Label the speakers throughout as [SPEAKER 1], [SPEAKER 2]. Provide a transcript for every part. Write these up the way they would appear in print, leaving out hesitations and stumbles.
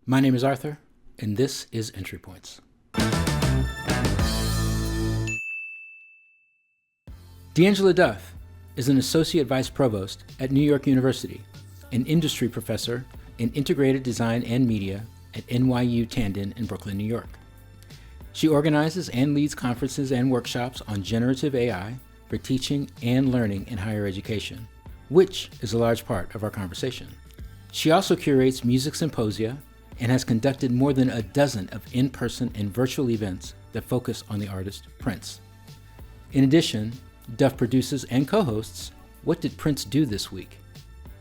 [SPEAKER 1] My name is Arthur, and this is Entry Points. Angela Duff is an Associate Vice Provost at New York University, an industry professor in integrated design and media at NYU Tandon in Brooklyn, New York. She organizes and leads conferences and workshops on generative AI for teaching and learning in higher education, which is a large part of our conversation. She also curates music symposia and has conducted more than a dozen of in-person and virtual events that focus on the artist Prince. In addition, Duff produces and co-hosts What Did Prince Do This Week?,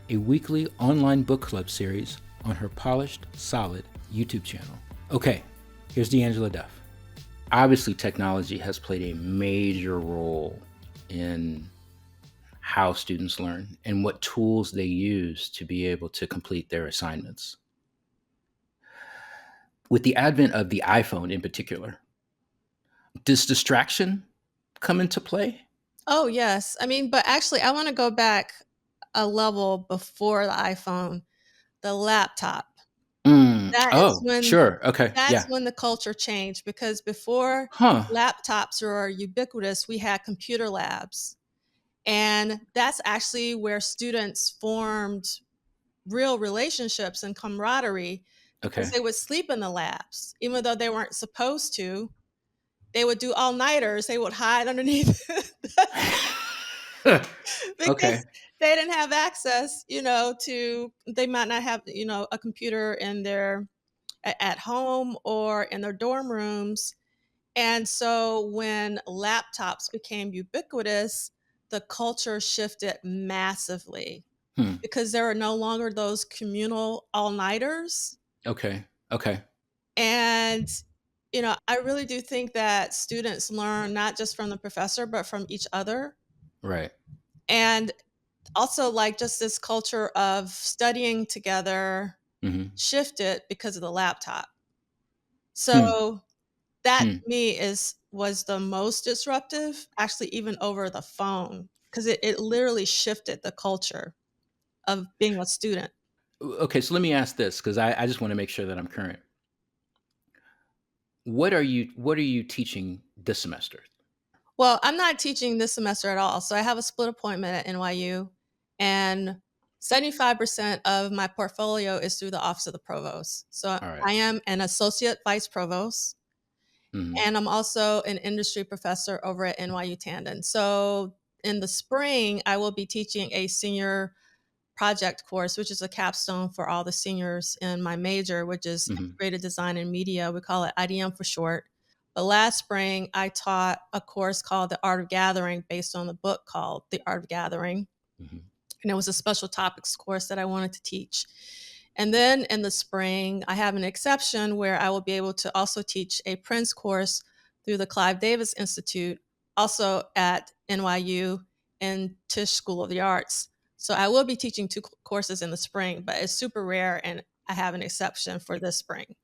[SPEAKER 1] a weekly online book club series on her Polished Solid YouTube channel. Okay, here's Angela Duff. Obviously, technology has played a major role in how students learn and what tools they use to be able to complete their assignments. With the advent of the iPhone in particular, does distraction come into play?
[SPEAKER 2] Oh, yes. But actually, I want to go back a level before the iPhone, the laptop.
[SPEAKER 1] Sure. Okay.
[SPEAKER 2] That's
[SPEAKER 1] Yeah.
[SPEAKER 2] when the culture changed, because before laptops were ubiquitous, we had computer labs. And that's actually where students formed real relationships and camaraderie, because they would sleep in the labs, even though they weren't supposed to. They would do all-nighters. They would hide underneath because they didn't have access, they might not have, a computer in at home or in their dorm rooms. And so when laptops became ubiquitous, the culture shifted massively because there are no longer those communal all-nighters.
[SPEAKER 1] Okay.
[SPEAKER 2] And I really do think that students learn not just from the professor, but from each other.
[SPEAKER 1] Right.
[SPEAKER 2] And also, just this culture of studying together shifted because of the laptop. So that to me was the most disruptive, actually, even over the phone, because it literally shifted the culture of being a student.
[SPEAKER 1] Okay, so let me ask this, because I just want to make sure that I'm current. What are you teaching this semester?
[SPEAKER 2] Well, I'm not teaching this semester at all. So I have a split appointment at NYU, and 75% of my portfolio is through the Office of the Provost. So
[SPEAKER 1] right.
[SPEAKER 2] I am an Associate Vice Provost, and I'm also an industry professor over at NYU Tandon. So in the spring, I will be teaching a senior project course, which is a capstone for all the seniors in my major, which is integrated design and media. We call it IDM for short. But last spring, I taught a course called The Art of Gathering, based on the book called The Art of Gathering. And it was a special topics course that I wanted to teach. And then in the spring, I have an exception where I will be able to also teach a Prince course through the Clive Davis Institute, also at NYU and Tisch School of the Arts. So I will be teaching 2 courses in the spring, but it's super rare, and I have an exception for this spring.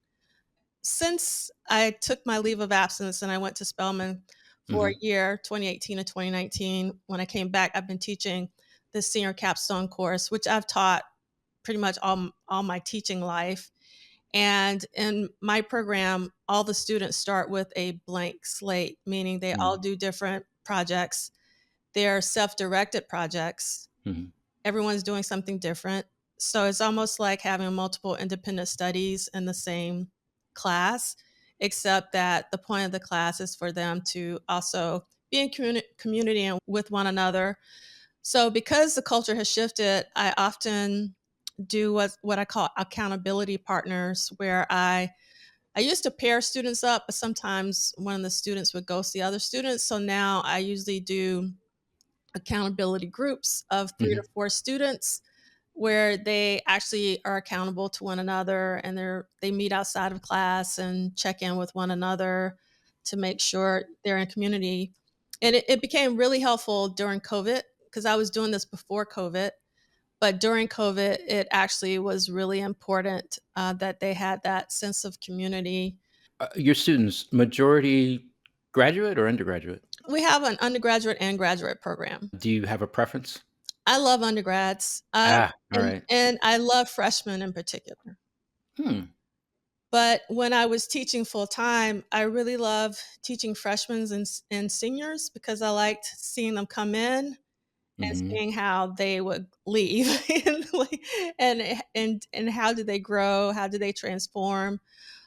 [SPEAKER 2] Since I took my leave of absence and I went to Spelman for a year, 2018 to 2019, when I came back, I've been teaching the senior capstone course, which I've taught pretty much all my teaching life. And in my program, all the students start with a blank slate, meaning they all do different projects. They're self-directed projects. Everyone's doing something different. So it's almost like having multiple independent studies in the same class, except that the point of the class is for them to also be in community and with one another. So because the culture has shifted, I often do what I call accountability partners, where I used to pair students up, but sometimes one of the students would ghost the other students. So now I usually do accountability groups of 3 to 4 students, where they actually are accountable to one another, and they meet outside of class and check in with one another to make sure they're in community. And it became really helpful during COVID, because I was doing this before COVID. But during COVID, it actually was really important that they had that sense of community.
[SPEAKER 1] Your students, majority graduate or undergraduate?
[SPEAKER 2] We have an undergraduate and graduate program.
[SPEAKER 1] Do you have a preference?
[SPEAKER 2] I love undergrads.
[SPEAKER 1] All right.
[SPEAKER 2] And I love freshmen in particular. But when I was teaching full time, I really love teaching freshmen and seniors because I liked seeing them come in and
[SPEAKER 1] Hmm.
[SPEAKER 2] seeing how they would leave and, like, and how did they grow, how did they transform.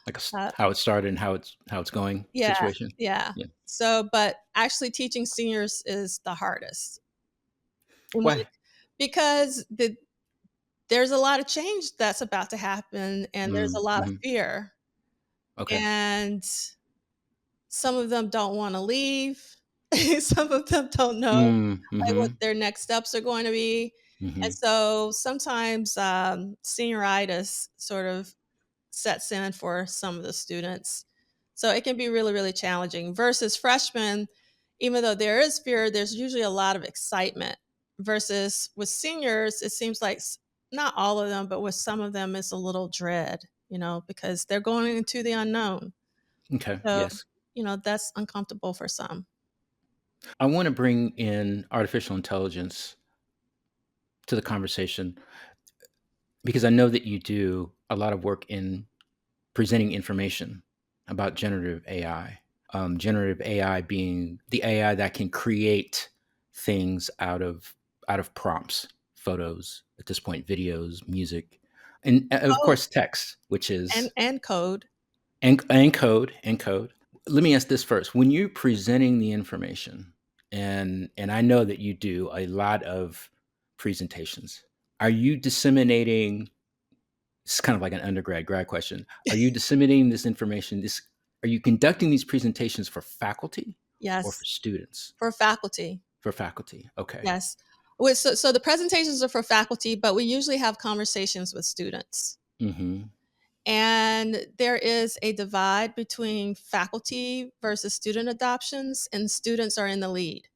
[SPEAKER 1] Like
[SPEAKER 2] Uh,
[SPEAKER 1] how it started and how it's going
[SPEAKER 2] yeah,
[SPEAKER 1] situation.
[SPEAKER 2] yeah.
[SPEAKER 1] Yeah.
[SPEAKER 2] So, but actually teaching seniors is the hardest. And when
[SPEAKER 1] Why?
[SPEAKER 2] it because there's a lot of change that's about to happen, and there's a lot of
[SPEAKER 1] Mm-hmm.
[SPEAKER 2] fear,
[SPEAKER 1] Okay.
[SPEAKER 2] and some of them don't wanna leave. Some of them don't know, like, what
[SPEAKER 1] Mm-hmm.
[SPEAKER 2] their next steps are going to be, and
[SPEAKER 1] Mm-hmm.
[SPEAKER 2] so sometimes, senioritis sort of sets in for some of the students. So it can be really, really challenging versus freshmen, even though there is fear, there's usually a lot of excitement. Versus with seniors, it seems like not all of them, but with some of them, it's a little dread, because they're going into the unknown.
[SPEAKER 1] Okay.
[SPEAKER 2] So,
[SPEAKER 1] Yes.
[SPEAKER 2] that's uncomfortable for some.
[SPEAKER 1] I want to bring in artificial intelligence to the conversation because I know that you do a lot of work in presenting information about generative AI. Generative AI being the AI that can create things out of prompts, photos, at this point, videos, music, and of
[SPEAKER 2] Oh,
[SPEAKER 1] course text, which
[SPEAKER 2] and
[SPEAKER 1] is
[SPEAKER 2] and code.
[SPEAKER 1] and code. Let me ask this first: when you're presenting the information, and I know that you do a lot of presentations, are you disseminating? It's kind of like an undergrad grad question. Are you disseminating this information? Are you conducting these presentations for faculty or for
[SPEAKER 2] Yes,
[SPEAKER 1] students?
[SPEAKER 2] for faculty.
[SPEAKER 1] For faculty. Okay.
[SPEAKER 2] Yes. So the presentations are for faculty, but we usually have conversations with students.
[SPEAKER 1] Mm-hmm.
[SPEAKER 2] And there is a divide between faculty versus student adoptions, and students are in the lead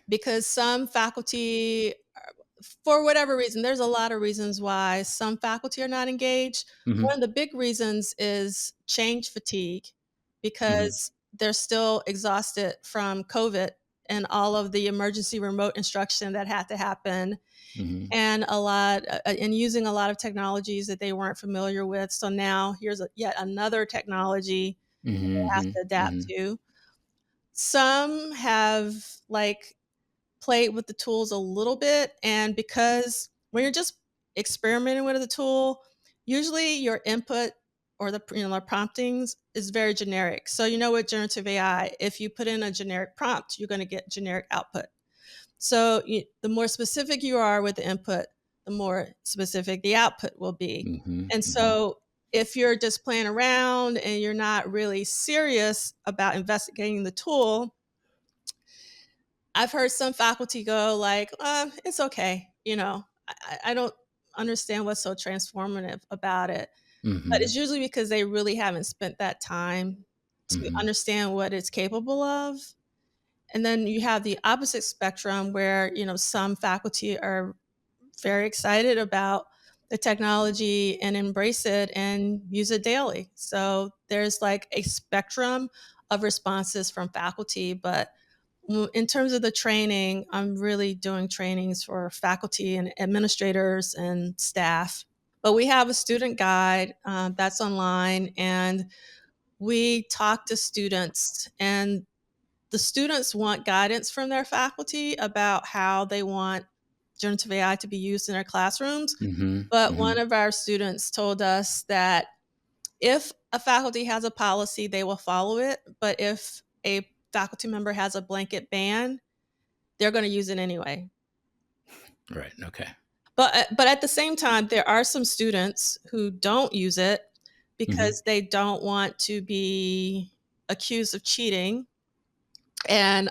[SPEAKER 2] because some faculty, for whatever reason, there's a lot of reasons why some faculty are not engaged. One
[SPEAKER 1] Mm-hmm.
[SPEAKER 2] of the big reasons is change fatigue
[SPEAKER 1] Mm-hmm.
[SPEAKER 2] because they're still exhausted from COVID and all of the emergency remote instruction that had to happen,
[SPEAKER 1] Mm-hmm.
[SPEAKER 2] and and using a lot of technologies that they weren't familiar with. So now here's yet another technology they have
[SPEAKER 1] Mm-hmm.
[SPEAKER 2] to adapt
[SPEAKER 1] Mm-hmm.
[SPEAKER 2] to. Some have like played with the tools a little bit, and because when you're just experimenting with the tool, usually your input or the promptings is very generic. So with generative AI, if you put in a generic prompt, you're going to get generic output. So the more specific you are with the input, the more specific the output will be.
[SPEAKER 1] Mm-hmm.
[SPEAKER 2] And
[SPEAKER 1] Mm-hmm.
[SPEAKER 2] so if you're just playing around and you're not really serious about investigating the tool, I've heard some faculty go like, it's okay. I don't understand what's so transformative about it. But
[SPEAKER 1] Mm-hmm.
[SPEAKER 2] it's usually because they really haven't spent that time to
[SPEAKER 1] Mm-hmm.
[SPEAKER 2] understand what it's capable of. And then you have the opposite spectrum where, some faculty are very excited about the technology and embrace it and use it daily. So there's like a spectrum of responses from faculty. But in terms of the training, I'm really doing trainings for faculty and administrators and staff. But we have a student guide that's online, and we talk to students, and the students want guidance from their faculty about how they want generative AI to be used in their classrooms.
[SPEAKER 1] Mm-hmm.
[SPEAKER 2] But
[SPEAKER 1] Mm-hmm.
[SPEAKER 2] one of our students told us that if a faculty has a policy, they will follow it. But if a faculty member has a blanket ban, they're going to use it anyway.
[SPEAKER 1] Right. Okay.
[SPEAKER 2] But at the same time, there are some students who don't use it
[SPEAKER 1] Mm-hmm.
[SPEAKER 2] because they don't want to be accused of cheating. And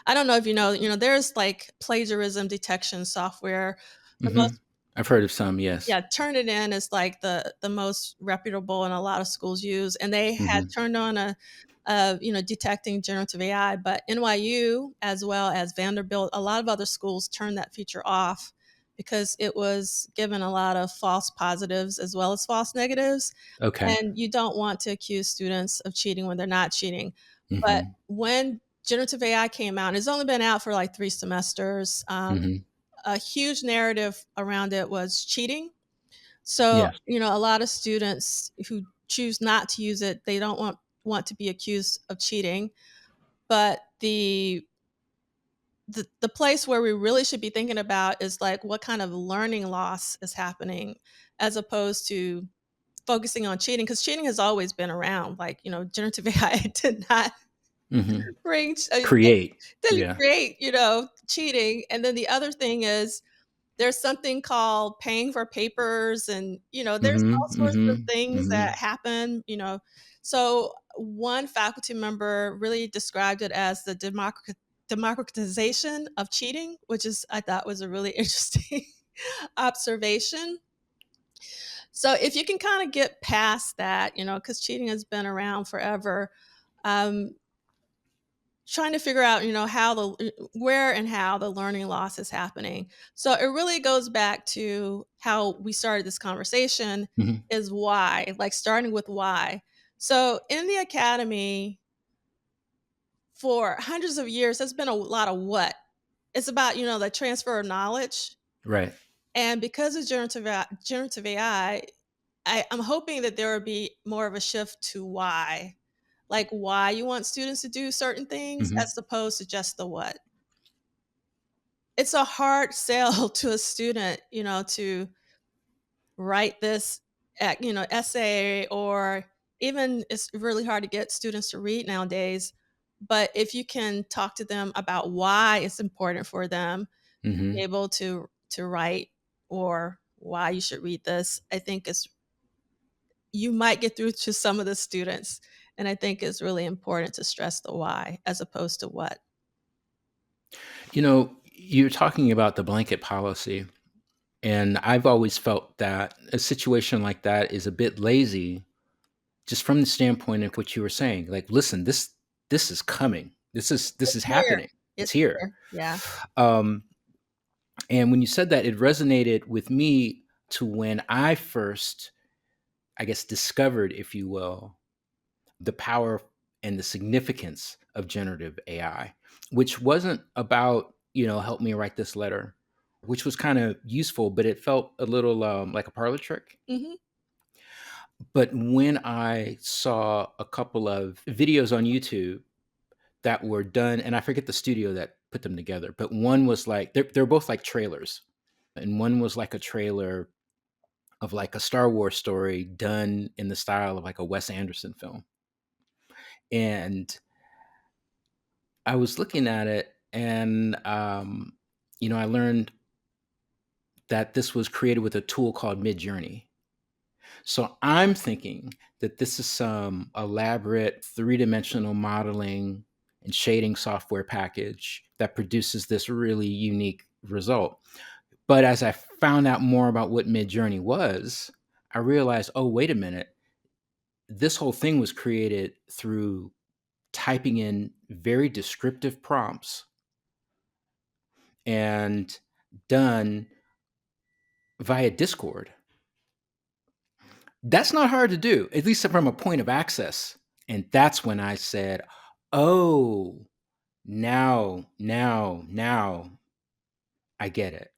[SPEAKER 2] I don't know if there's like plagiarism detection software. The
[SPEAKER 1] Mm-hmm.
[SPEAKER 2] most
[SPEAKER 1] I've heard of some. Yes.
[SPEAKER 2] Yeah, Turnitin is like the most reputable and a lot of schools use, and they had
[SPEAKER 1] Mm-hmm.
[SPEAKER 2] turned on detecting generative AI, but NYU as well as Vanderbilt, a lot of other schools turned that feature off because it was given a lot of false positives as well as false negatives,
[SPEAKER 1] Okay.
[SPEAKER 2] and you don't want to accuse students of cheating when they're not cheating. But
[SPEAKER 1] Mm-hmm.
[SPEAKER 2] when generative AI came out, and it's only been out for like 3 semesters,
[SPEAKER 1] Mm-hmm.
[SPEAKER 2] a huge narrative around it was cheating. So,
[SPEAKER 1] Yes.
[SPEAKER 2] a lot of students who choose not to use it, they don't want to be accused of cheating. But the place where we really should be thinking about is like what kind of learning loss is happening, as opposed to focusing on cheating, because cheating has always been around. Like, generative AI did not
[SPEAKER 1] Hmm.
[SPEAKER 2] bring
[SPEAKER 1] Create.
[SPEAKER 2] didn't
[SPEAKER 1] Yeah.
[SPEAKER 2] create, cheating. And then the other thing is there's something called paying for papers, and there's
[SPEAKER 1] Hmm.
[SPEAKER 2] all sorts of
[SPEAKER 1] Hmm.
[SPEAKER 2] things
[SPEAKER 1] Hmm.
[SPEAKER 2] that happen. So one faculty member really described it as the democratization of cheating, which is, I thought, was a really interesting observation. So if you can kind of get past that, because cheating has been around forever, um, trying to figure out, how where and how the learning loss is happening. So it really goes back to how we started this conversation,
[SPEAKER 1] Hmm.
[SPEAKER 2] is why, like starting with why. So in the academy for hundreds of years, there's been a lot of what. It's about, the transfer of knowledge.
[SPEAKER 1] Right.
[SPEAKER 2] And because of generative AI, I'm hoping that there will be more of a shift to why, like why you want students to do certain things
[SPEAKER 1] Hmm.
[SPEAKER 2] as opposed to just the what. It's a hard sell to a student, to write this, essay, or even it's really hard to get students to read nowadays. But if you can talk to them about why it's important for them to be
[SPEAKER 1] Hmm.
[SPEAKER 2] able to write, or why you should read this, I think it's you might get through to some of the students. And I think it's really important to stress the why as opposed to what.
[SPEAKER 1] You're talking about the blanket policy, and I've always felt that a situation like that is a bit lazy, just from the standpoint of what you were saying. Like, listen, this is coming. This is
[SPEAKER 2] It's here.
[SPEAKER 1] happening. It's
[SPEAKER 2] It's
[SPEAKER 1] here.
[SPEAKER 2] here. Yeah.
[SPEAKER 1] Um, and when you said that, it resonated with me to when I first, I guess, discovered, if you will, the power and the significance of generative AI, which wasn't about, help me write this letter, which was kind of useful, but it felt a little like a parlor trick.
[SPEAKER 2] Hmm.
[SPEAKER 1] But when I saw a couple of videos on YouTube that were done, and I forget the studio that put them together, but one was like, they're both like trailers. And one was like a trailer of like a Star Wars story done in the style of like a Wes Anderson film. And I was looking at it, and I learned that this was created with a tool called Midjourney. So I'm thinking that this is some elaborate three-dimensional modeling and shading software package that produces this really unique result. But as I found out more about what Midjourney was, I realized, oh, wait a minute, this whole thing was created through typing in very descriptive prompts and done via Discord. That's not hard to do, at least from a point of access. And that's when I said, oh, now I get it.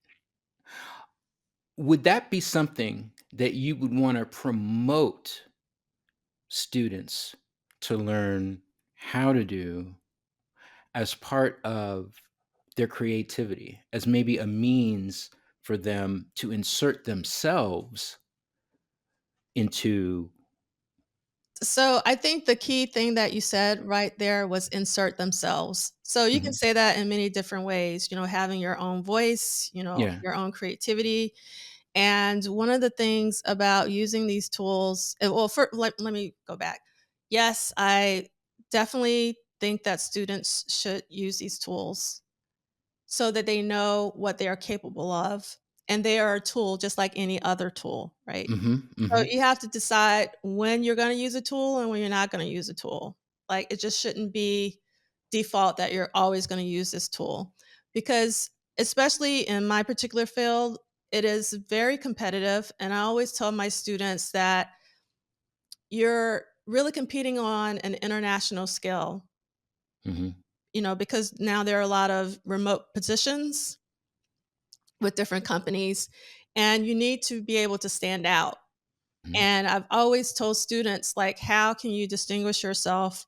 [SPEAKER 1] Would that be something that you would want to promote students to learn how to do as part of their creativity, as maybe a means for them to insert themselves into?
[SPEAKER 2] So I think the key thing that you said right there was insert themselves. So you can
[SPEAKER 1] Mhm.
[SPEAKER 2] say that in many different ways, having your own voice,
[SPEAKER 1] Yeah.
[SPEAKER 2] your own creativity. And one of the things about using these tools, well, let me go back. Yes, I definitely think that students should use these tools so that they know what they are capable of. And they are a tool just like any other tool, right?
[SPEAKER 1] Mhm.
[SPEAKER 2] So
[SPEAKER 1] Mhm.
[SPEAKER 2] you have to decide when you're going to use a tool and when you're not going to use a tool. Like it just shouldn't be default that you're always going to use this tool, because especially in my particular field, it is very competitive. And I always tell my students that you're really competing on an international scale,
[SPEAKER 1] Mhm.
[SPEAKER 2] because now there are a lot of remote positions with different companies, and you need to be able to stand out. And I've always told students, like, how can you distinguish yourself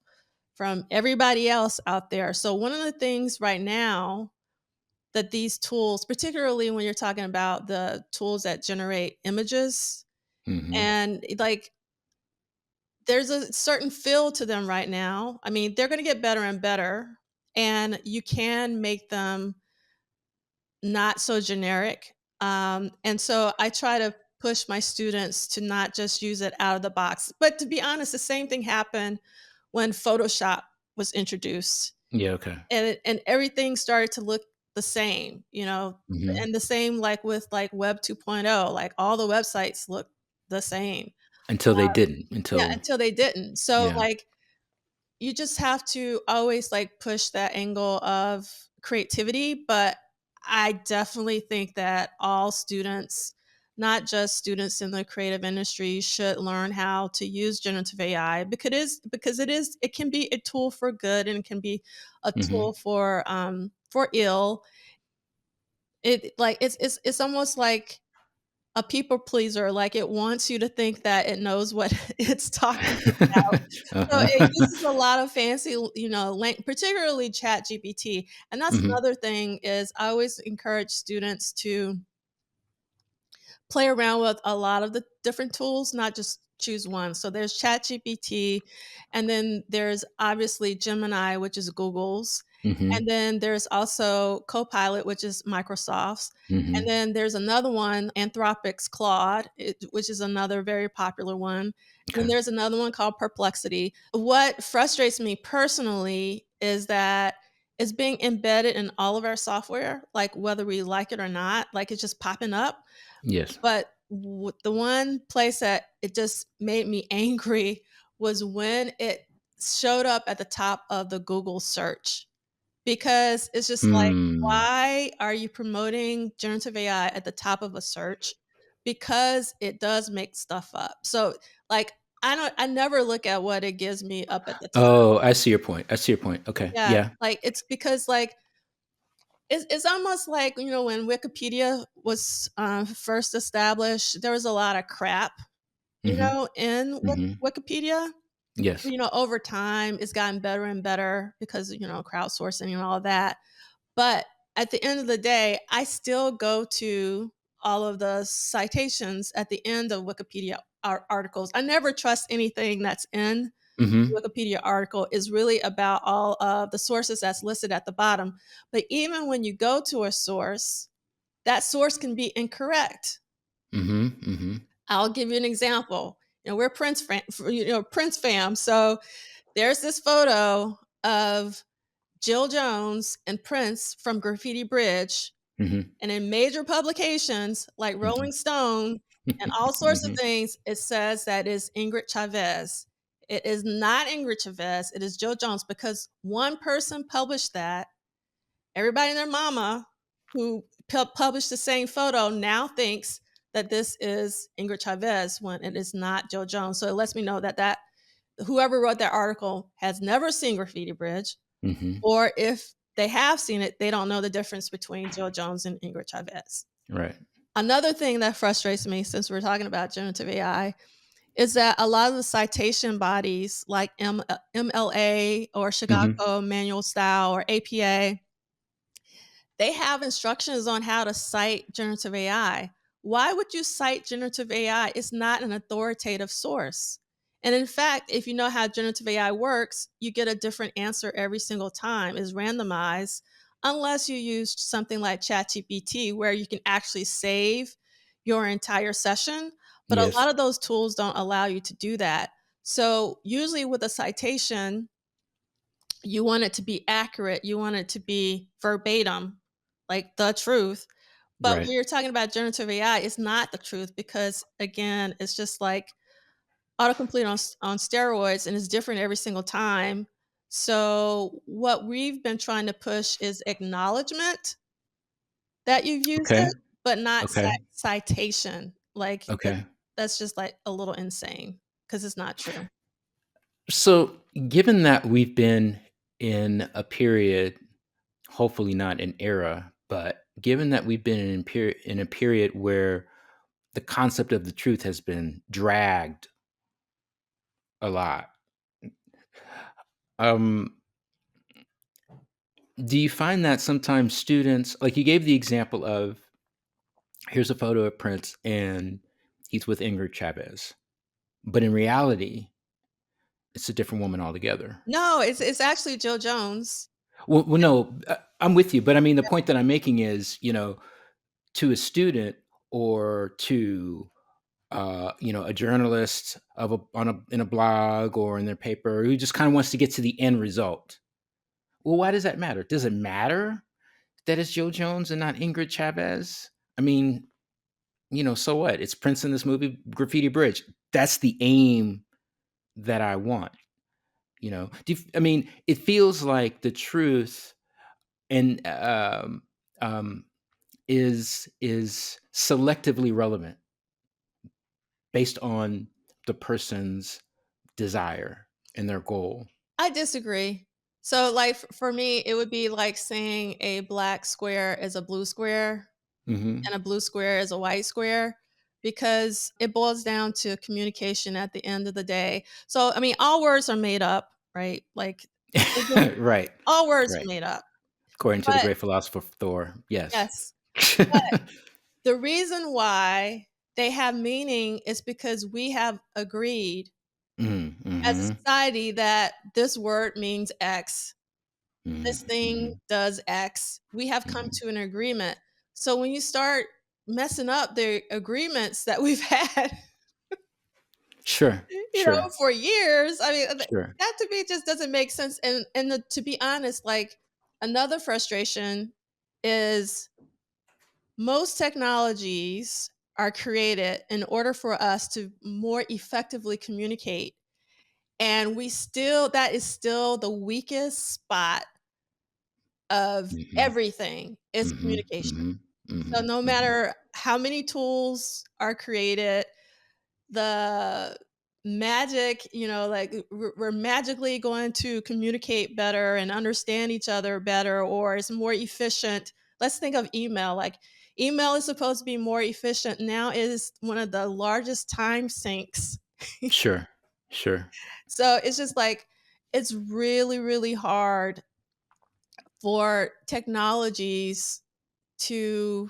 [SPEAKER 2] from everybody else out there? So one of the things right now that these tools, particularly when you're talking about the tools that generate images,
[SPEAKER 1] Mm-hmm.
[SPEAKER 2] and like there's a certain feel to them right now. I mean, they're going to get better and better, and you can make them not so generic. And so I try to push my students to not just use it out of the box. But to be honest, the same thing happened when Photoshop was introduced,
[SPEAKER 1] Yeah. Okay.
[SPEAKER 2] and everything started to look the same,
[SPEAKER 1] Mm-hmm.
[SPEAKER 2] and the same like with like Web 2.0, like all the websites look the same.
[SPEAKER 1] Until they didn't.
[SPEAKER 2] Yeah,
[SPEAKER 1] Until
[SPEAKER 2] until they didn't. So
[SPEAKER 1] yeah.
[SPEAKER 2] like you just have to always like push that angle of creativity, but I definitely think that all students, not just students in the creative industry, should learn how to use generative AI, it can be a tool for good and it can be a
[SPEAKER 1] Mm-hmm.
[SPEAKER 2] tool for ill. It's almost like a people pleaser, like it wants you to think that it knows what it's talking about. So
[SPEAKER 1] Uh-huh.
[SPEAKER 2] it uses a lot of fancy, particularly ChatGPT. And that's
[SPEAKER 1] Mm-hmm.
[SPEAKER 2] another thing is I always encourage students to play around with a lot of the different tools, not just choose one. So there's ChatGPT, and then there's obviously Gemini, which is Google's.
[SPEAKER 1] Mm-hmm.
[SPEAKER 2] And then there's also Copilot, which is Microsoft's. And
[SPEAKER 1] Mm-hmm.
[SPEAKER 2] then there's another one, Anthropic's Claude, which is another very popular one. And
[SPEAKER 1] Okay.
[SPEAKER 2] there's another one called Perplexity. What frustrates me personally is that it's being embedded in all of our software, like whether we like it or not, like it's just popping up.
[SPEAKER 1] Yes.
[SPEAKER 2] But the one place that it just made me angry was when it showed up at the top of the Google search, because it's just like,
[SPEAKER 1] Mm.
[SPEAKER 2] why are you promoting generative AI at the top of a search? Because it does make stuff up. So, like, I never look at what it gives me up at the top.
[SPEAKER 1] Oh, I see your point. I see your point. Okay.
[SPEAKER 2] Yeah,
[SPEAKER 1] Yeah.
[SPEAKER 2] like it's because like it's almost like, when Wikipedia was first established, there was a lot of crap,
[SPEAKER 1] Mm-hmm.
[SPEAKER 2] in
[SPEAKER 1] Mm-hmm.
[SPEAKER 2] Wikipedia.
[SPEAKER 1] Yes.
[SPEAKER 2] Over time, it's gotten better and better because, crowdsourcing and all that. But at the end of the day, I still go to all of the citations at the end of Wikipedia articles. I never trust anything that's in
[SPEAKER 1] Mm-hmm.
[SPEAKER 2] Wikipedia article. Is really about all of the sources that's listed at the bottom. But even when you go to a source, that source can be incorrect.
[SPEAKER 1] Mm-hmm. Mm-hmm.
[SPEAKER 2] I'll give you an example. We're Prince fam. So there's this photo of Jill Jones and Prince from Graffiti Bridge,
[SPEAKER 1] Mm-hmm.
[SPEAKER 2] and in major publications like Rolling Stone and all sorts of
[SPEAKER 1] Mm-hmm.
[SPEAKER 2] things, it says that is Ingrid Chavez. It is not Ingrid Chavez. It is Jill Jones, because one person published that. Everybody and their mama who published the same photo now thinks that this is Ingrid Chavez when it is not Jill Jones. So it lets me know that whoever wrote that article has never seen Graffiti Bridge,
[SPEAKER 1] Mm-hmm.
[SPEAKER 2] or if they have seen it, they don't know the difference between Jill Jones and Ingrid Chavez.
[SPEAKER 1] Right.
[SPEAKER 2] Another thing that frustrates me, since we're talking about generative AI, is that a lot of the citation bodies like MLA or
[SPEAKER 1] Mm-hmm.
[SPEAKER 2] Chicago Manual Style or APA, they have instructions on how to cite generative AI. Why would you cite generative AI? It's not an authoritative source. And in fact, if you know how generative AI works, you get a different answer every single time. It's randomized, unless you use something like ChatGPT, where you can actually save your entire session. But a
[SPEAKER 1] Yes.
[SPEAKER 2] lot of those tools don't allow you to do that. So usually with a citation, you want it to be accurate, you want it to be verbatim, like the truth. But
[SPEAKER 1] Right.
[SPEAKER 2] when you're talking about generative AI, it's not the truth, because again, it's just like autocomplete on steroids, and it's different every single time. So what we've been trying to push is acknowledgement that you've used
[SPEAKER 1] Okay.
[SPEAKER 2] it, but not
[SPEAKER 1] Okay.
[SPEAKER 2] citation. Like
[SPEAKER 1] Okay.
[SPEAKER 2] that's just like a little insane, because it's not true.
[SPEAKER 1] So, given that we've been in a period, hopefully not an era, but given that we've been in a period where the concept of the truth has been dragged a lot. Um, do you find that sometimes students, like you gave the example of, here's a photo of Prince and he's with Ingrid Chavez, but in reality, it's a different woman altogether.
[SPEAKER 2] No, it's actually Jill Jones.
[SPEAKER 1] Well, no, I'm with you, but I mean, the point that I'm making is, to a student or to a journalist in a blog or in their paper who just kind of wants to get to the end result. Well, why does that matter? Does it matter that it's Joe Jones and not Ingrid Chavez? I mean, so what? It's Prince in this movie, Graffiti Bridge. That's the aim that I want. I mean, it feels like the truth and is selectively relevant based on the person's desire and their goal.
[SPEAKER 2] I disagree. So, like, for me, it would be like saying a black square is a blue square
[SPEAKER 1] Hmm.
[SPEAKER 2] and a blue square is a white square, because it boils down to communication at the end of the day. So, I mean, all words are made up, right? Like, it just
[SPEAKER 1] Right,
[SPEAKER 2] all words are
[SPEAKER 1] right.
[SPEAKER 2] made up.
[SPEAKER 1] According to the
[SPEAKER 2] But
[SPEAKER 1] great philosopher Thor, yes.
[SPEAKER 2] yes, but the reason why they have meaning is because we have agreed as a
[SPEAKER 1] Mm-hmm.
[SPEAKER 2] society that this word means X, this thing
[SPEAKER 1] Mm-hmm.
[SPEAKER 2] does X. We have come
[SPEAKER 1] Hmm.
[SPEAKER 2] to an agreement. So when you start messing up the agreements that we've had,
[SPEAKER 1] Sure, sure,
[SPEAKER 2] for years, I mean,
[SPEAKER 1] sure.
[SPEAKER 2] that to me just doesn't make sense. And to be honest, like, another frustration is most technologies are created in order for us to more effectively communicate. And that is still the weakest spot of
[SPEAKER 1] Hmm.
[SPEAKER 2] everything, is
[SPEAKER 1] Hmm.
[SPEAKER 2] communication.
[SPEAKER 1] Hmm.
[SPEAKER 2] So
[SPEAKER 1] Hmm.
[SPEAKER 2] no
[SPEAKER 1] Hmm.
[SPEAKER 2] matter how many tools are created, the magic, like, we're magically going to communicate better and understand each other better, or it's more efficient. Let's think of email. Like, email is supposed to be more efficient. Now it is one of the largest time sinks.
[SPEAKER 1] Sure, sure.
[SPEAKER 2] So it's just like, it's really, really hard for technologies to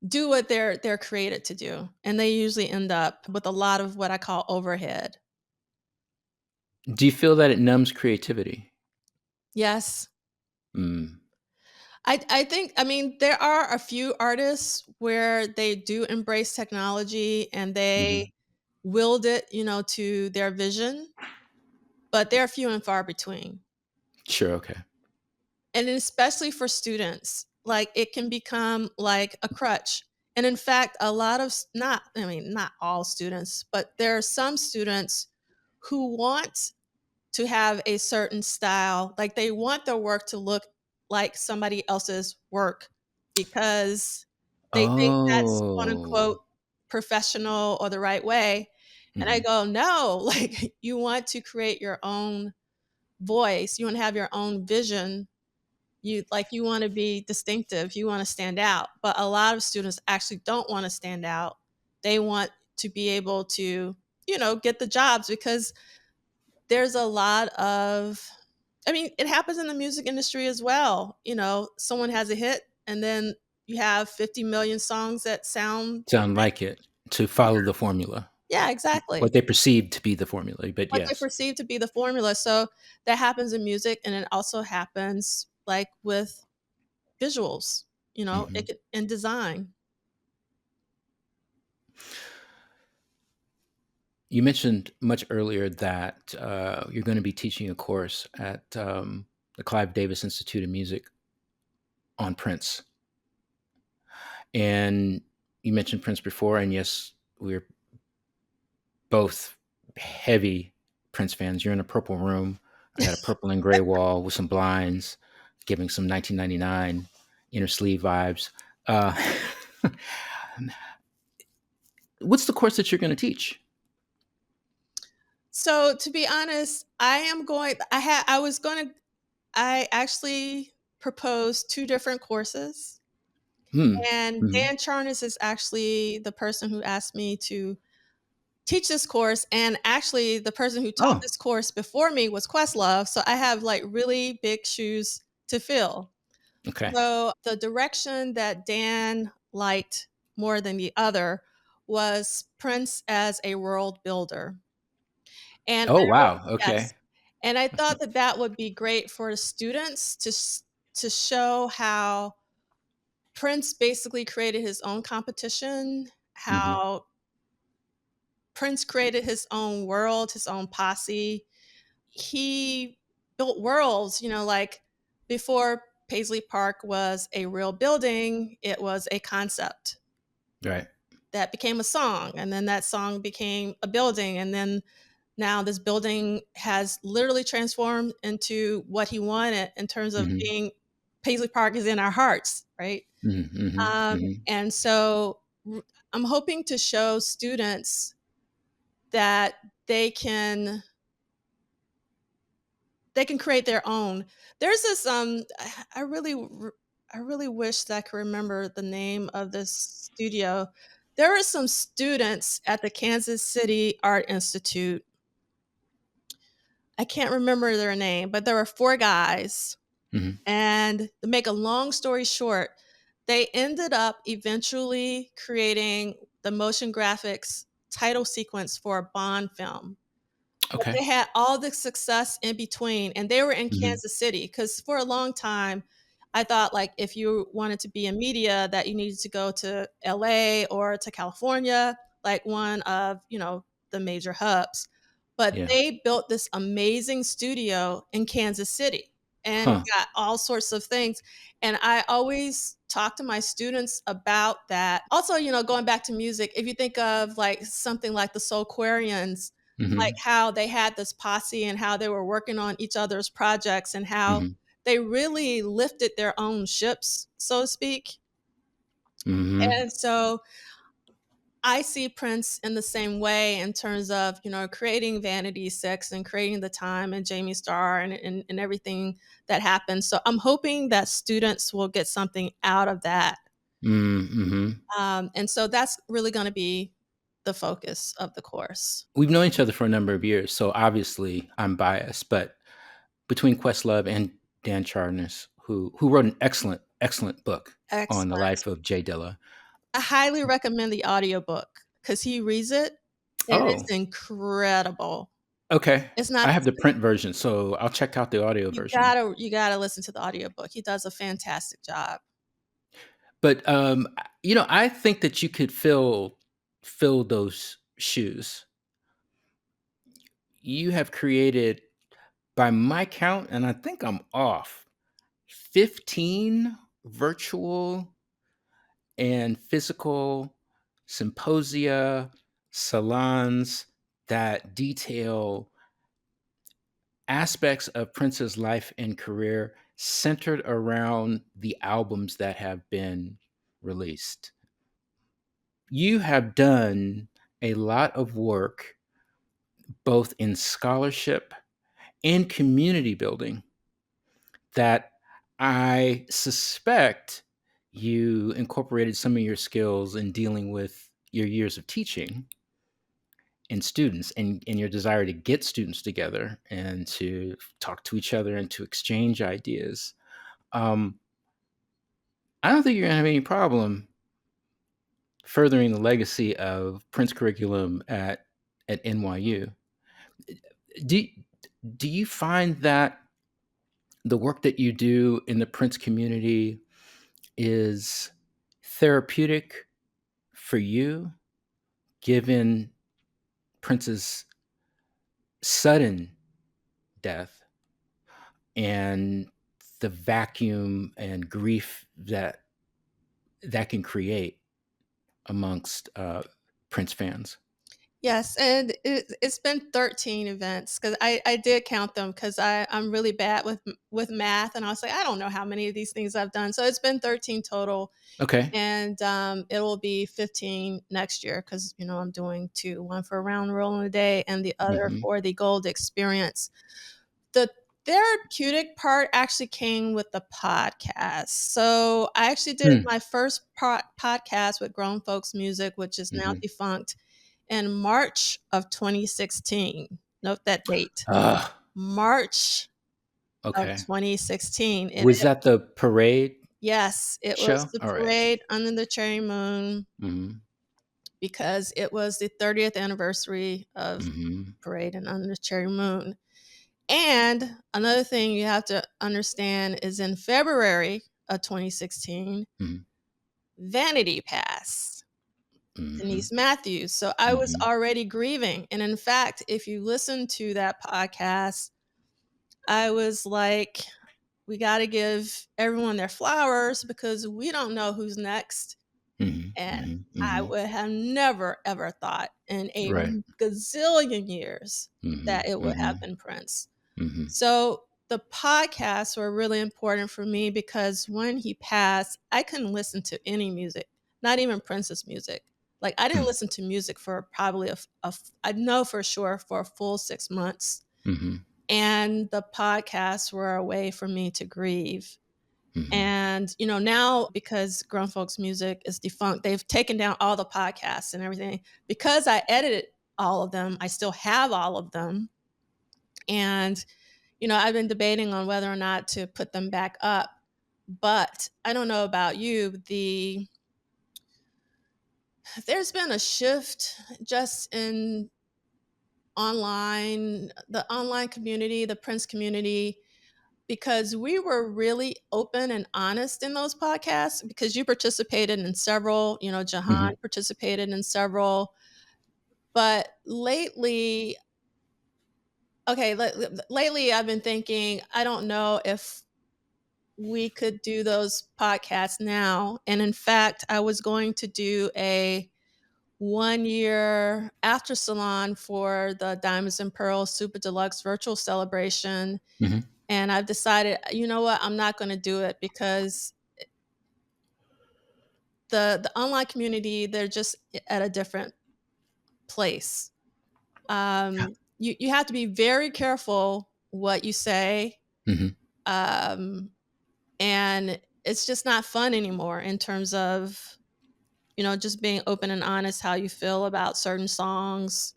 [SPEAKER 2] do what they're created to do, and they usually end up with a lot of what I call overhead.
[SPEAKER 1] Do you feel that it numbs creativity?
[SPEAKER 2] Yes.
[SPEAKER 1] Mm.
[SPEAKER 2] I think, I mean, there are a few artists where they do embrace technology and they
[SPEAKER 1] Hmm.
[SPEAKER 2] wield it, to their vision, but they're few and far between.
[SPEAKER 1] Sure. Okay.
[SPEAKER 2] And especially for students, like, it can become like a crutch. And in fact, a lot of not, I mean, not all students, but there are some students who want to have a certain style. Like, they want their work to look like somebody else's work because they think that's quote
[SPEAKER 1] Oh.
[SPEAKER 2] unquote professional or the right way. And I
[SPEAKER 1] Hmm.
[SPEAKER 2] go, no, like, you want to create your own voice, you want to have your own vision. You want to be distinctive, you want to stand out. But a lot of students actually don't want to stand out. They want to be able to, get the jobs, because there's a lot of, I mean, it happens in the music industry as well. Someone has a hit and then you have 50 million songs that sound,
[SPEAKER 1] Sound like it to follow the formula,
[SPEAKER 2] yeah, exactly,
[SPEAKER 1] what they perceive to be the formula, but
[SPEAKER 2] what they
[SPEAKER 1] yes.
[SPEAKER 2] perceive to be the formula. So that happens in music, and it also happens, like, with visuals,
[SPEAKER 1] Hmm.
[SPEAKER 2] it could, in design.
[SPEAKER 1] You mentioned much earlier that you're going to be teaching a course at the Clive Davis Institute of Music on Prince. And you mentioned Prince before, and yes, we're both heavy Prince fans. You're in a purple room. I got a purple and gray wall with some blinds, giving some 1999 inner sleeve vibes. Uh, what's the course that you're going to teach?
[SPEAKER 2] So, to be honest, I was going to, I actually proposed two different courses. And
[SPEAKER 1] Mm-hmm.
[SPEAKER 2] Dan Charnas is actually the person who asked me to teach this course, and actually the person who taught
[SPEAKER 1] Oh,
[SPEAKER 2] this course before me was Questlove, so I have, like, really big shoes to fill.
[SPEAKER 1] okay.
[SPEAKER 2] So, the direction that Dan liked more than the other was Prince as a world builder, and
[SPEAKER 1] Oh,
[SPEAKER 2] I wrote
[SPEAKER 1] wow. Okay.
[SPEAKER 2] yes, and I thought that that would be great for the students to show how Prince basically created his own competition,
[SPEAKER 1] Mm-hmm.
[SPEAKER 2] how Prince created his own world, his own posse. He built worlds, like before Paisley Park was a real building, it was a concept
[SPEAKER 1] Right.
[SPEAKER 2] that became a song. And then that song became a building. And then now this building has literally transformed into what he wanted in terms of
[SPEAKER 1] Mm-hmm.
[SPEAKER 2] being Paisley Park is in our hearts, right?
[SPEAKER 1] Mm-hmm. Mm-hmm. Mm-hmm.
[SPEAKER 2] And so I'm hoping to show students that they can create their own. There's this I really wish that I could remember the name of this studio. There were some students at the Kansas City Art Institute. I can't remember their name, but there were four guys.
[SPEAKER 1] Mm-hmm.
[SPEAKER 2] And to make a long story short, they ended up eventually creating the motion graphics title sequence for a Bond film. But
[SPEAKER 1] Okay.
[SPEAKER 2] they had all the success in between, and they were in
[SPEAKER 1] Mm-hmm.
[SPEAKER 2] Kansas City. Because for a long time, I thought, like, if you wanted to be in media, that you needed to go to LA or to California, like one of, the major hubs. But
[SPEAKER 1] Yeah.
[SPEAKER 2] they built this amazing studio in Kansas City and
[SPEAKER 1] Huh.
[SPEAKER 2] got all sorts of things, and I always talk to my students about that. Also, going back to music, if you think of, like, something like the Soulquarians, like
[SPEAKER 1] Mm-hmm.
[SPEAKER 2] how they had this posse and how they were working on each other's projects and how
[SPEAKER 1] Mm-hmm.
[SPEAKER 2] they really lifted their own ships, so to speak.
[SPEAKER 1] Mm-hmm.
[SPEAKER 2] And so I see Prince in the same way in terms of, creating Vanity Six and creating The Time and Jamie Starr and everything that happened. So I'm hoping that students will get something out of that.
[SPEAKER 1] Mm-hmm.
[SPEAKER 2] And so that's really going to be the focus of the course.
[SPEAKER 1] We've known each other for a number of years, so obviously I'm biased, but between Questlove and Dan Charnas, who wrote an excellent book on the
[SPEAKER 2] Excellent.
[SPEAKER 1] life of Jay Dilla.
[SPEAKER 2] I highly recommend the audiobook because he reads it, and it's
[SPEAKER 1] Oh,
[SPEAKER 2] incredible.
[SPEAKER 1] okay.
[SPEAKER 2] It's not
[SPEAKER 1] I
[SPEAKER 2] the
[SPEAKER 1] have the
[SPEAKER 2] same.
[SPEAKER 1] print version, so I'll check out the audio
[SPEAKER 2] You
[SPEAKER 1] version.
[SPEAKER 2] gotta you gotta listen to the audiobook. He does a fantastic job.
[SPEAKER 1] But I think that you could fill those shoes. You have created, by my count, and I think I'm off, 15 virtual and physical symposia, salons that detail aspects of Prince's life and career centered around the albums that have been released. You have done a lot of work both in scholarship and community building that I suspect you incorporated some of your skills in dealing with your years of teaching in students and your desire to get students together and to talk to each other and to exchange ideas. Um, I don't think you're going to have any problem furthering the legacy of Prince curriculum at NYU. Do, do you find that the work that you do in the Prince community is therapeutic for you, given Prince's sudden death and the vacuum and grief that can create amongst Prince fans?
[SPEAKER 2] Yes, and it's been 13 events because I did count them because I'm really bad with math, and I was like, I don't know how many of these things I've done. So it's been 13 total,
[SPEAKER 1] Okay.
[SPEAKER 2] and it will be 15 next year because I'm doing two, one for Round Rolling a Day and the other
[SPEAKER 1] Hmm.
[SPEAKER 2] for the Gold Experience. The therapeutic part actually came with the podcast. So I actually did my first podcast with Grown Folks Music, which is now defunct, in March of 2016. Note that date. March of
[SPEAKER 1] Okay.
[SPEAKER 2] 2016. And
[SPEAKER 1] Was that the parade
[SPEAKER 2] yes, it was
[SPEAKER 1] show?
[SPEAKER 2] the
[SPEAKER 1] All right.
[SPEAKER 2] parade under the cherry moon because it was the 30th anniversary of Parade and Under the Cherry Moon. And another thing you have to understand is in February of 2016, Vanity passed. Denise Matthews. So I was already grieving. And in fact, if you listen to that podcast, I was like, we got to give everyone their flowers because we don't know who's next. And I would have never, ever thought in a
[SPEAKER 1] Right.
[SPEAKER 2] gazillion years that it would have been Prince. So the podcasts were really important for me because when he passed, I couldn't listen to any music, not even Prince's music. Like I didn't listen to music for probably I know for sure for a full 6 months. And the podcasts were a way for me to grieve. And, now because Grown Folks Music is defunct, they've taken down all the podcasts and everything. Because I edited all of them, I still have all of them. And, I've been debating on whether or not to put them back up. But I don't know about you, there's been a shift just in the online community, the Prince community, because we were really open and honest in those podcasts because you participated in several, Jahan participated in several. But lately, lately I've been thinking, I don't know if we could do those podcasts now. And in fact, I was going to do a 1-year after salon for the Diamonds and Pearls Super Deluxe virtual celebration. And I've decided, you know what, I'm not going to do it because the online community, they're just at a different place. You have to be very careful what you say. And it's just not fun anymore in terms of, just being open and honest how you feel about certain songs.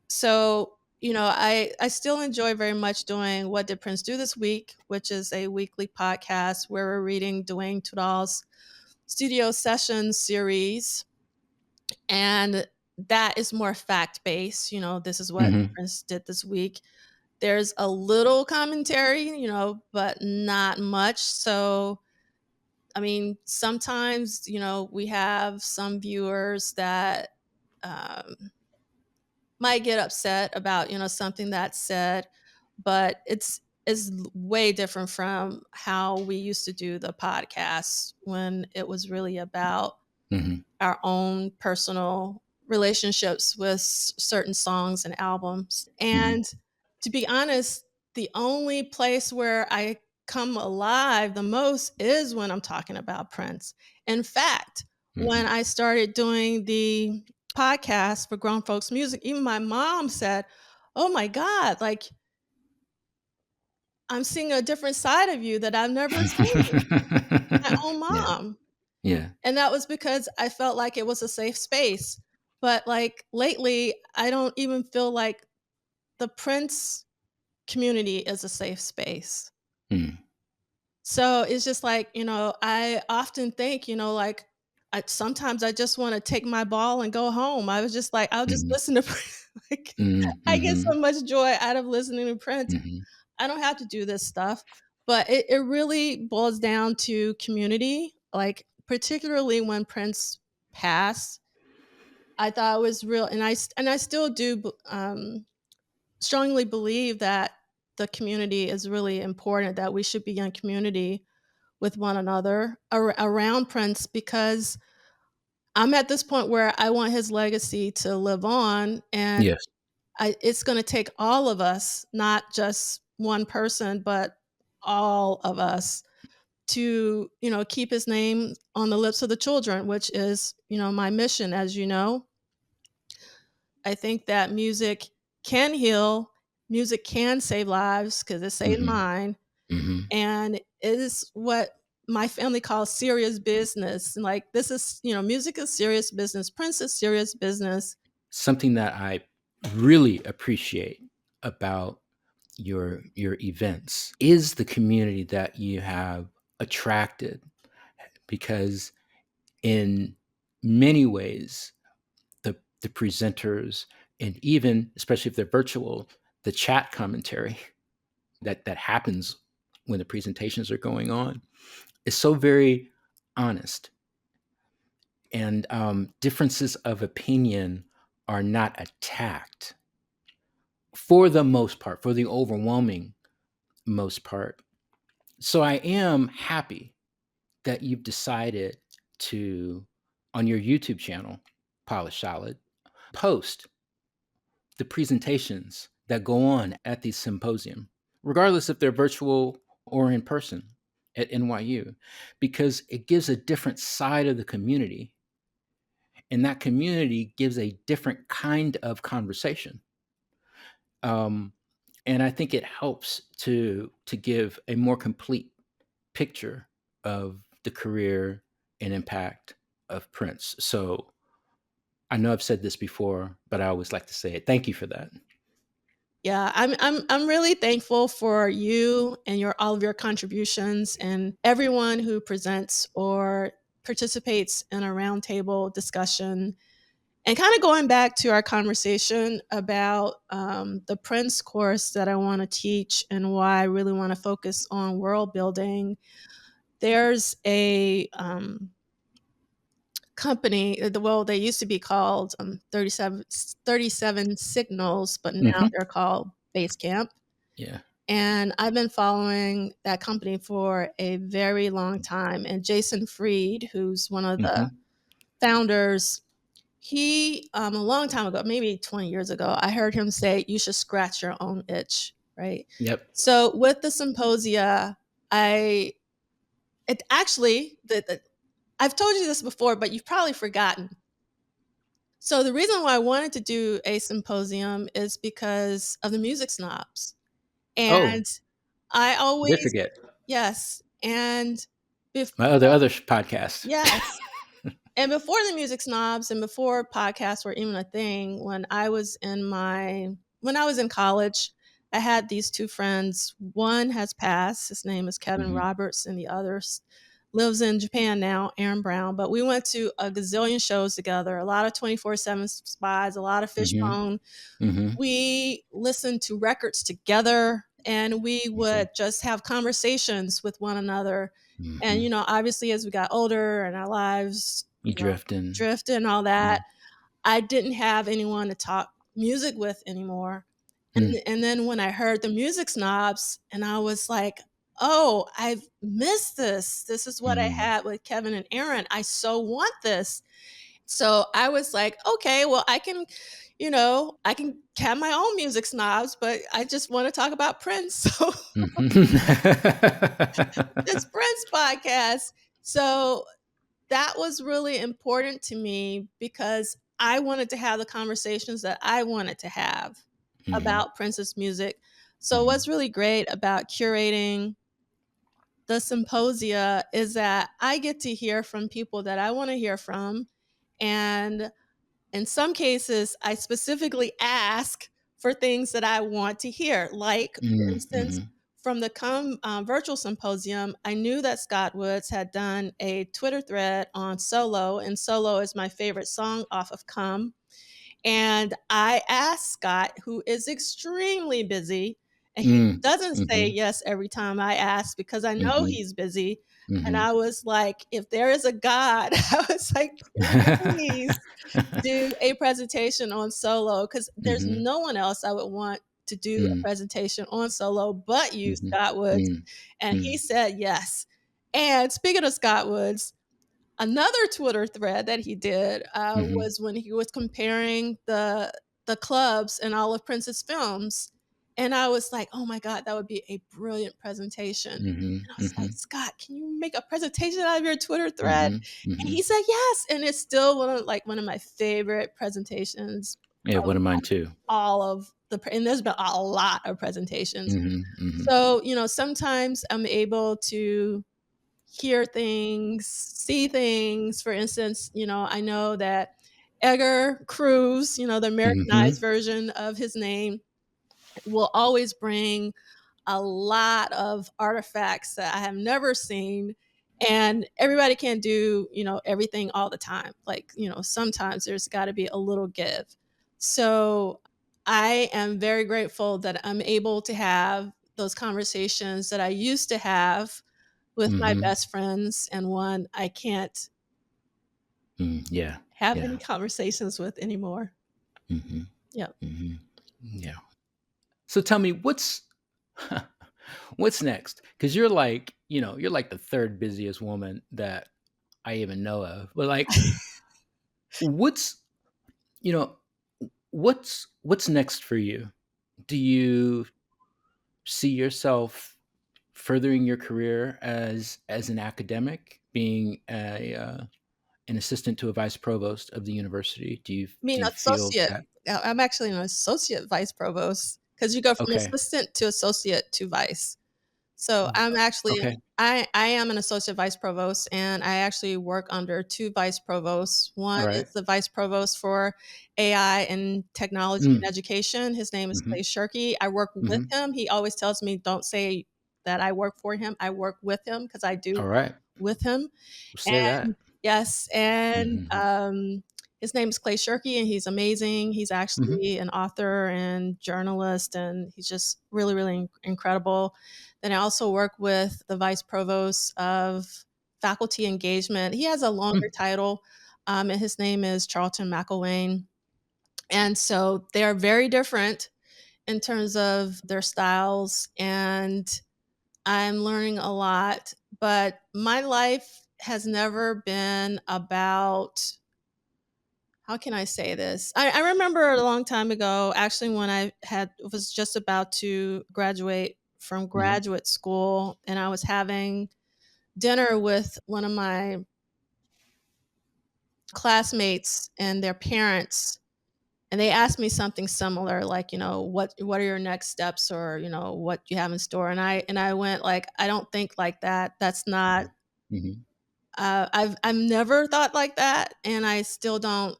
[SPEAKER 2] So, I still enjoy very much doing What Did Prince Do This Week, which is a weekly podcast where we're reading Dwayne Tudall's studio sessions series. And that is more fact-based. This is what Prince did this week. There's a little commentary, but not much. So, I mean, sometimes, we have some viewers that might get upset about, something that's said, but it's way different from how we used to do the podcast when it was really about our own personal relationships with certain songs and albums. And to be honest, the only place where I come alive the most is when I'm talking about Prince. In fact, when I started doing the podcast for Grown Folks Music, even my mom said, "Oh my God, like I'm seeing a different side of you that I've never seen." My own
[SPEAKER 1] Yeah.
[SPEAKER 2] mom.
[SPEAKER 1] Yeah.
[SPEAKER 2] And that was because I felt like it was a safe space. But like lately, I don't even feel like the Prince community is a safe space. So it's just like, I often think, like sometimes I just want to take my ball and go home. I was just like, I'll just listen to Prince. Like, I get so much joy out of listening to Prince. I don't have to do this stuff. But it really boils down to community, like particularly when Prince passed. I thought it was real, and I still do strongly believe that the community is really important. That we should be in community with one another around Prince, because I'm at this point where I want his legacy to live on, and
[SPEAKER 1] Yes.
[SPEAKER 2] it's going to take all of us, not just one person, but all of us to, keep his name on the lips of the children, which is, my mission, as you know. I think that music can heal music can save lives because it saved
[SPEAKER 1] Mhm.
[SPEAKER 2] mine,
[SPEAKER 1] Mhm.
[SPEAKER 2] and it is what my family calls serious business. Like, this is, music is serious business. Prince is serious business.
[SPEAKER 1] Something that I really appreciate about your events is the community that you have attracted, because in many ways the presenters, and even especially if they're virtual, the chat commentary that happens when the presentations are going on is so very honest, and differences of opinion are not attacked for the most part, for the overwhelming most part. So I am happy that you've decided to, on your YouTube channel, Polish Solid, post the presentations that go on at these symposium, regardless if they're virtual or in person at NYU, because it gives a different side of the community, and that community gives a different kind of conversation. Um, and I think it helps to give a more complete picture of the career and impact of Prince. So I know I've said this before, but I always like to say it. Thank you for that.
[SPEAKER 2] Yeah, I'm really thankful for you and all of your contributions, and everyone who presents or participates in a roundtable discussion. And kind of going back to our conversation about the Prince course that I want to teach and why I really want to focus on world building, there's a company, they used to be called 37 Signals, but now
[SPEAKER 1] Hmm.
[SPEAKER 2] they're called Basecamp.
[SPEAKER 1] Yeah.
[SPEAKER 2] And I've been following that company for a very long time. And Jason Fried, who's one of the
[SPEAKER 1] Hmm.
[SPEAKER 2] founders, he, a long time ago, maybe 20 years ago, I heard him say, you should scratch your own itch, right?
[SPEAKER 1] Yep.
[SPEAKER 2] So with the symposia, it actually, I've told you this before, but you've probably forgotten. So the reason why I wanted to do a symposium is because of the music snobs.
[SPEAKER 1] Oh,
[SPEAKER 2] And I
[SPEAKER 1] I did
[SPEAKER 2] always,
[SPEAKER 1] forget
[SPEAKER 2] yes. And
[SPEAKER 1] my
[SPEAKER 2] before,
[SPEAKER 1] other podcast.
[SPEAKER 2] yes. And before the music snobs and before podcasts were even a thing, when I was in college, I had these two friends. One has passed. His name is Kevin
[SPEAKER 1] Hmm.
[SPEAKER 2] Roberts, and the other lives in Japan now, Aaron Brown. But we went to a gazillion shows together, a lot of 24/7 spies, a lot of
[SPEAKER 1] Hmm.
[SPEAKER 2] Fishbone.
[SPEAKER 1] Hmm.
[SPEAKER 2] We listened to records together, and we
[SPEAKER 1] Hmm.
[SPEAKER 2] would just have conversations with one another. And,
[SPEAKER 1] Hmm.
[SPEAKER 2] obviously, as we got older and our lives,
[SPEAKER 1] You drifting.
[SPEAKER 2] drifted and all that,
[SPEAKER 1] Mm.
[SPEAKER 2] I didn't have anyone to talk music with anymore.
[SPEAKER 1] Mm.
[SPEAKER 2] And then when I heard the music snobs, and I was like, oh, I've missed this. This is what I
[SPEAKER 1] Mm.
[SPEAKER 2] had with Kevin and Aaron. I so want this. So I was like, okay, well, I can have my own music snobs, but I just want to talk about Prince. So this
[SPEAKER 1] Mhm.
[SPEAKER 2] Prince podcast. So that was really important to me because I wanted to have the conversations that I wanted to have
[SPEAKER 1] Mhm.
[SPEAKER 2] about Prince's music. So
[SPEAKER 1] Mhm.
[SPEAKER 2] what's really great about curating the symposia is that I get to hear from people that I want to hear from. And in some cases, I specifically ask for things that I want to hear. Like, for
[SPEAKER 1] Mm.
[SPEAKER 2] instance,
[SPEAKER 1] Mhm.
[SPEAKER 2] from the virtual symposium, I knew that Scott Woods had done a Twitter thread on Solo, and Solo is my favorite song off of Come. And I asked Scott, who is extremely busy, and he
[SPEAKER 1] Mm.
[SPEAKER 2] doesn't say
[SPEAKER 1] Mhm.
[SPEAKER 2] yes every time I ask because I know
[SPEAKER 1] Mhm.
[SPEAKER 2] he's busy. And
[SPEAKER 1] Mhm.
[SPEAKER 2] I was like, if there is a God, I was like, please do a presentation on Solo, because there's
[SPEAKER 1] Mhm.
[SPEAKER 2] no one else I would want to do a
[SPEAKER 1] Mm.
[SPEAKER 2] presentation on Solo but you,
[SPEAKER 1] Mhm.
[SPEAKER 2] Scott Woods.
[SPEAKER 1] Mm.
[SPEAKER 2] And he
[SPEAKER 1] Mm.
[SPEAKER 2] said yes. And speaking of Scott Woods, another Twitter thread that he did
[SPEAKER 1] Mhm.
[SPEAKER 2] was when he was comparing the clubs in all of Prince's films. And I was like, oh my God, that would be a brilliant presentation.
[SPEAKER 1] Mhm.
[SPEAKER 2] And I was like,
[SPEAKER 1] Mhm.
[SPEAKER 2] Scott, can you make a presentation out of your Twitter thread?
[SPEAKER 1] Mhm.
[SPEAKER 2] And
[SPEAKER 1] Mhm.
[SPEAKER 2] he said yes. And it's still one of my favorite presentations.
[SPEAKER 1] Yeah, one of mine too.
[SPEAKER 2] all of and there's been a lot of presentations.
[SPEAKER 1] Mhm.
[SPEAKER 2] So, sometimes I'm able to hear things, see things. For instance, I know that Edgar Cruz, the Americanized
[SPEAKER 1] Mhm.
[SPEAKER 2] version of his name, will always bring a lot of artifacts that I have never seen. And everybody can't do, everything all the time. Like, sometimes there's got to be a little give. So I am very grateful that I'm able to have those conversations that I used to have with my
[SPEAKER 1] Mhm.
[SPEAKER 2] best friends and one I can't
[SPEAKER 1] Yeah.
[SPEAKER 2] have any
[SPEAKER 1] Yeah.
[SPEAKER 2] conversations with anymore.
[SPEAKER 1] Mhm.
[SPEAKER 2] Yep.
[SPEAKER 1] Mhm. Yeah. So tell me, what's next? Because you're like the third busiest woman that I even know of. But like, what's you know, what's next for you? Do you see yourself furthering your career as an academic, being an assistant to a vice provost of the university?
[SPEAKER 2] I mean,
[SPEAKER 1] Do you feel
[SPEAKER 2] associate.
[SPEAKER 1] that?
[SPEAKER 2] I'm actually an associate vice provost because you go from
[SPEAKER 1] Okay.
[SPEAKER 2] assistant to associate to vice. So I'm actually
[SPEAKER 1] Okay.
[SPEAKER 2] I am an associate vice provost, and I actually work under two vice provosts. One
[SPEAKER 1] All
[SPEAKER 2] is
[SPEAKER 1] right.
[SPEAKER 2] the vice provost for AI and technology and
[SPEAKER 1] Mm.
[SPEAKER 2] education. His name is
[SPEAKER 1] Mm-hmm.
[SPEAKER 2] Clay Shirky. I work with
[SPEAKER 1] Mm-hmm.
[SPEAKER 2] him. He always tells me, "Don't say that I work for him. I work with him because I do
[SPEAKER 1] All right.
[SPEAKER 2] with him."
[SPEAKER 1] Say that.
[SPEAKER 2] And yes, and
[SPEAKER 1] Mm-hmm.
[SPEAKER 2] his name is Clay Shirky, and he's amazing. He's
[SPEAKER 1] Mm-hmm.
[SPEAKER 2] actually an author and journalist, and he's just really, really incredible. Then I also work with the vice provost of faculty engagement. He has a longer
[SPEAKER 1] Mm.
[SPEAKER 2] title, and his name is Charlton McElwain. And so they are very different in terms of their styles, and I'm learning a lot. But my life has never been about, how can I say this? I remember a long time ago, actually, when I was just about to graduate from
[SPEAKER 1] Mm-hmm.
[SPEAKER 2] graduate school, and I was having dinner with one of my classmates and their parents, and they asked me something similar, like, what are your next steps, or what you have in store. And I went like, I don't think like that. That's not.
[SPEAKER 1] Mm-hmm.
[SPEAKER 2] I've never thought like that, and I still don't.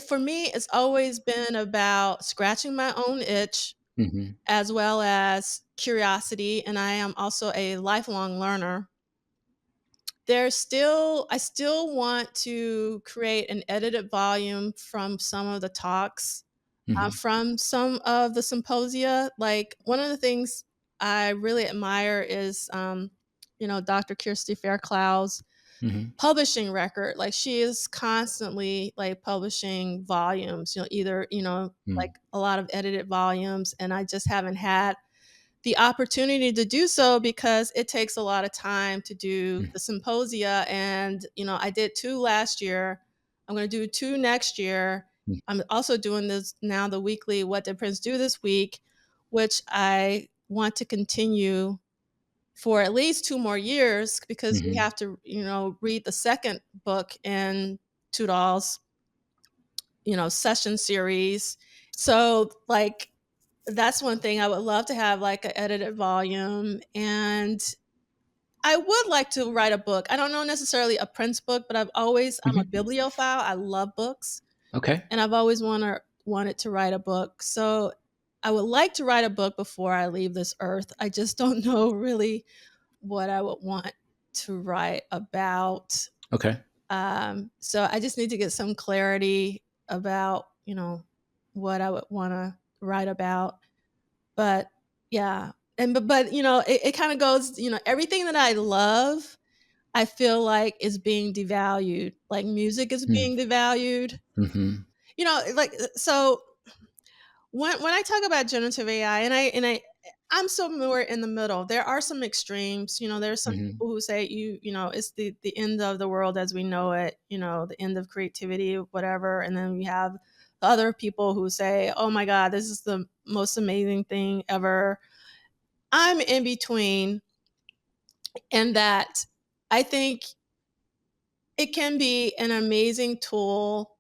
[SPEAKER 2] For me, it's always been about scratching my own itch,
[SPEAKER 1] Mm-hmm.
[SPEAKER 2] as well as curiosity, and I am also a lifelong learner. I still want to create an edited volume from some of the talks,
[SPEAKER 1] Mm-hmm.
[SPEAKER 2] from some of the symposia. Like, one of the things I really admire is, Dr. Kirsty Fairclough's
[SPEAKER 1] Mm-hmm.
[SPEAKER 2] publishing record. Like, she is constantly like publishing volumes, either, like a lot of edited volumes. And I just haven't had the opportunity to do so because it takes a lot of time to do the symposia. And, I did two last year. I'm going to do two next year.
[SPEAKER 1] Mm-hmm.
[SPEAKER 2] I'm also doing this now, the weekly What Did Prince Do This Week, which I want to continue for at least 2 more years, because we
[SPEAKER 1] Mm-hmm.
[SPEAKER 2] have to, read the second book in Tudor's, session series. So, like, that's one thing I would love to have, like, an edited volume. And I would like to write a book. I don't know necessarily a Prince book, but I'm a
[SPEAKER 1] Mm-hmm.
[SPEAKER 2] bibliophile. I love books,
[SPEAKER 1] Okay.
[SPEAKER 2] and I've always wanted to write a book. So I would like to write a book before I leave this earth. I just don't know really what I would want to write about.
[SPEAKER 1] Okay.
[SPEAKER 2] So I just need to get some clarity about, what I would want to write about. But yeah, but it kind of goes, everything that I love, I feel like is being devalued. Like, music is being devalued.
[SPEAKER 1] Mm-hmm.
[SPEAKER 2] Like, so when I talk about generative AI, I'm somewhere in the middle. There are some extremes. There's some
[SPEAKER 1] Mm-hmm.
[SPEAKER 2] people who say, it's the end of the world as we know it, the end of creativity, whatever. And then we have the other people who say, oh my God, this is the most amazing thing ever. I'm in between, in that I think it can be an amazing tool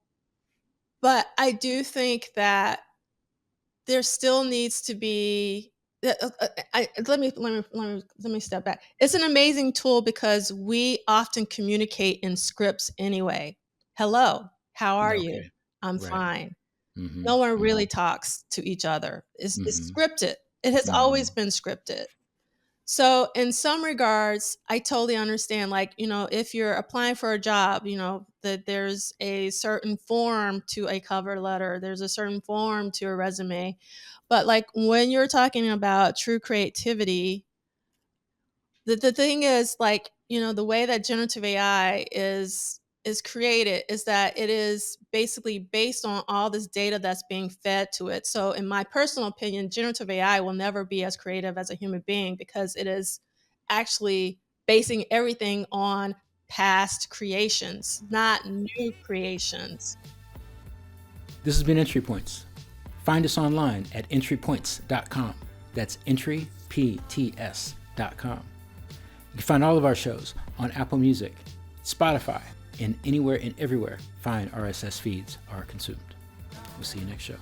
[SPEAKER 2] But I do think that there still needs to be let me step back. It's an amazing tool because we often communicate in scripts anyway. Hello, how are you?
[SPEAKER 1] Okay.
[SPEAKER 2] I'm
[SPEAKER 1] Right.
[SPEAKER 2] fine.
[SPEAKER 1] Mm-hmm.
[SPEAKER 2] No one
[SPEAKER 1] Mm-hmm.
[SPEAKER 2] really talks to each other. It's
[SPEAKER 1] Mm-hmm.
[SPEAKER 2] scripted. It has
[SPEAKER 1] Mm-hmm.
[SPEAKER 2] always been scripted. So in some regards, I totally understand, like, if you're applying for a job, that there's a certain form to a cover letter, there's a certain form to a resume. But like when you're talking about true creativity, the thing is, like, the way that generative AI is created is that it is basically based on all this data that's being fed to it. So in my personal opinion, generative AI will never be as creative as a human being because it is actually basing everything on past creations, not new creations.
[SPEAKER 1] This has been Entry Points. Find us online at entrypoints.com. That's entrypts.com. You can find all of our shows on Apple Music, Spotify, and anywhere and everywhere fine RSS feeds are consumed. We'll see you next show.